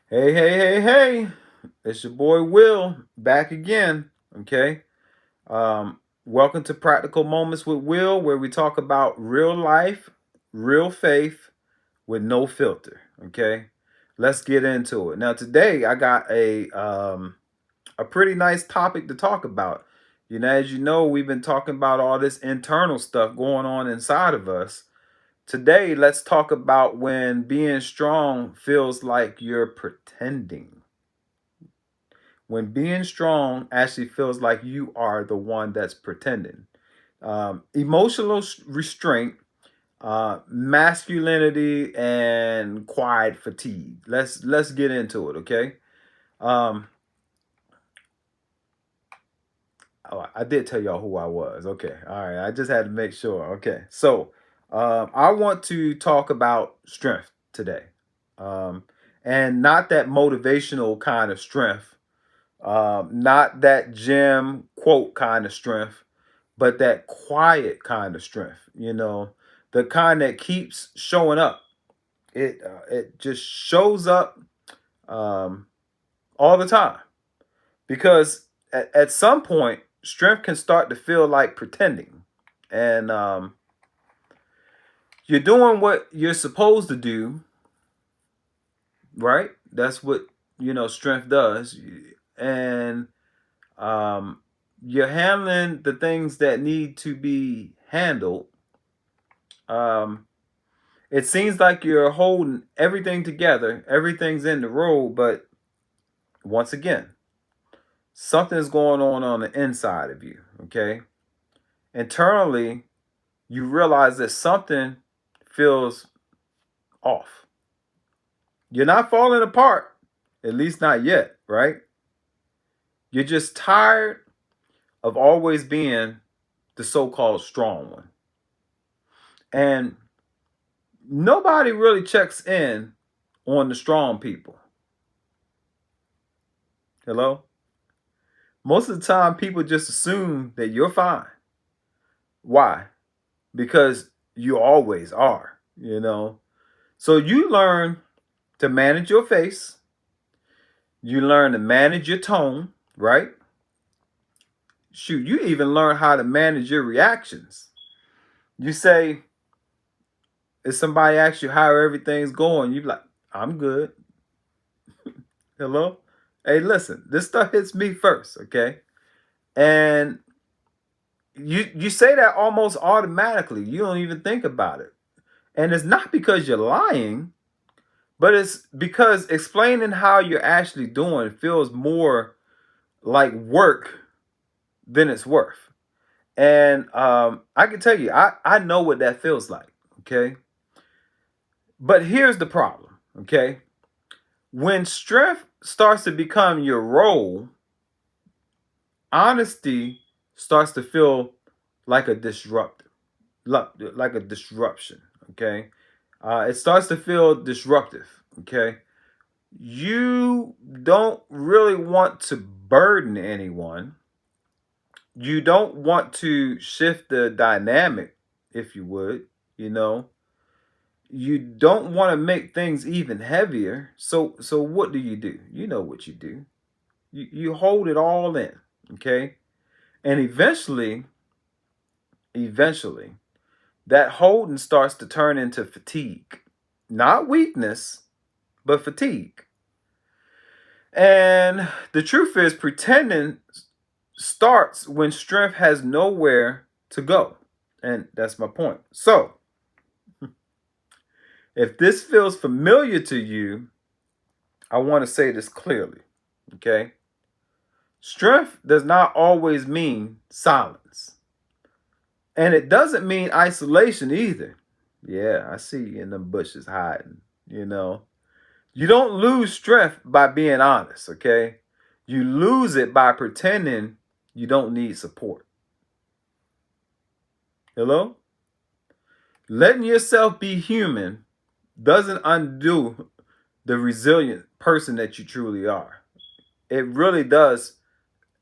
Hey, hey, hey, hey. It's your boy Will back again. Okay. Welcome to Practical Moments with Will, where we talk about real life, real faith with no filter. Okay. Let's get into it. Now today I got a pretty nice topic to talk about. As you know, we've been talking about all this internal stuff going on inside of us. Today, let's talk about when being strong feels like you're pretending. When being strong actually feels like you are the one that's pretending. Emotional restraint, masculinity, and quiet fatigue. Let's get into it, okay? Um, I did tell y'all who I was. Okay, all right. I just had to make sure. Okay, so I want to talk about strength today, um, and not that motivational kind of strength, not that gym quote kind of strength, but that quiet kind of strength. The kind that keeps showing up. It just shows up um, all the time because at some point strength can start to feel like pretending, and you're doing what you're supposed to do, right? That's what strength does, and um, you're handling the things that need to be handled. um, it seems like you're holding everything together, everything's in the road, but once again, something's going on the inside of you. Okay, internally you realize that something feels off. You're not falling apart, at least not yet, right? You're just tired of always being the so called strong one. And nobody really checks in on the strong people. Hello? Most of the time, people just assume that you're fine. Why? Because you always are. So you learn to manage your face, you learn to manage your tone, right? Shoot, you even learn how to manage your reactions. You say, if somebody asks you how everything's going, you like, I'm good. Hello? Hey, listen, this stuff hits me first, okay? And you say that almost automatically. You don't even think about it. And it's not because you're lying, but it's because explaining how you're actually doing feels more like work than it's worth. And I can tell you, I know what that feels like, okay? But here's the problem, okay? When strength starts to become your role, honesty starts to feel like a like a disruption, okay? It starts to feel disruptive, okay? You don't really want to burden anyone. You don't want to shift the dynamic, if you would, you know. You don't want to make things even heavier. So what do? You know what you do. You hold it all in, okay? And eventually, that holding starts to turn into fatigue. Not weakness, but fatigue. And the truth is, pretending starts when strength has nowhere to go. And that's my point. So, if this feels familiar to you, I want to say this clearly, okay? Strength does not always mean silence. And it doesn't mean isolation either. Yeah, I see you in the bushes hiding, you know. You don't lose strength by being honest, okay? You lose it by pretending you don't need support. Hello? Letting yourself be human doesn't undo the resilient person that you truly are. It really does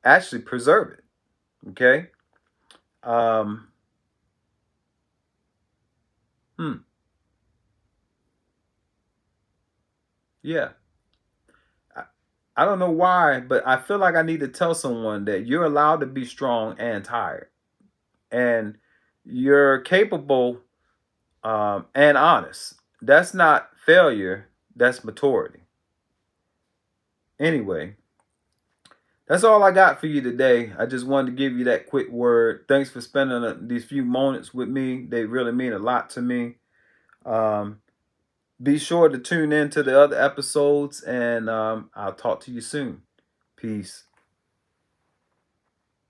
actually preserve it, okay? Um, hmm, yeah. I don't know why, but I feel like I need to tell someone that you're allowed to be strong and tired, and you're capable and honest. That's not failure. That's maturity. Anyway, that's all I got for you today. I just wanted to give you that quick word. Thanks for spending these few moments with me. They really mean a lot to me. Um, be sure to tune in to the other episodes, and I'll talk to you soon. Peace.